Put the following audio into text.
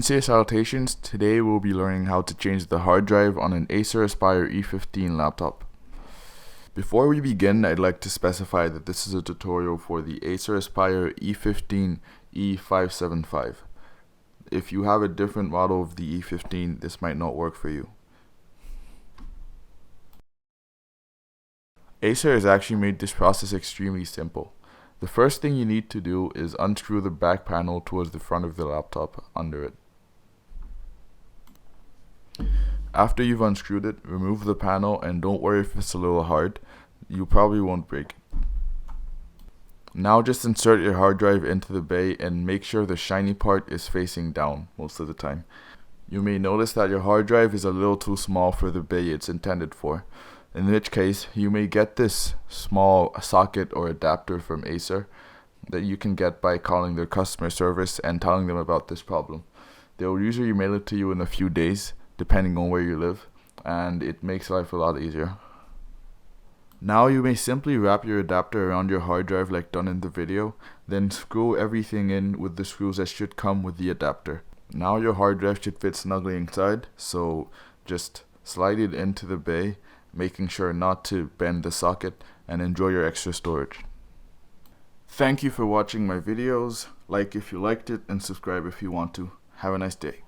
Sincere salutations. Today we'll be learning how to change the hard drive on an Acer Aspire E15 laptop. Before we begin, I'd like to specify that this is a tutorial for the Acer Aspire E15 E575. If you have a different model of the E15, this might not work for you. Acer has actually made this process extremely simple. The first thing you need to do is unscrew the back panel towards the front of the laptop under it. After you've unscrewed it, remove the panel, and don't worry if it's a little hard. You probably won't break it. Now just insert your hard drive into the bay and make sure the shiny part is facing down most of the time. You may notice that your hard drive is a little too small for the bay it's intended for, in which case you may get this small socket or adapter from Acer that you can get by calling their customer service and telling them about this problem. They will usually mail it to you in a few days, depending on where you live, and it makes life a lot easier. Now you may simply wrap your adapter around your hard drive like done in the video, then screw everything in with the screws that should come with the adapter. Now your hard drive should fit snugly inside, so just slide it into the bay, making sure not to bend the socket, and enjoy your extra storage. Thank you for watching my videos. Like if you liked it and subscribe if you want to. Have a nice day.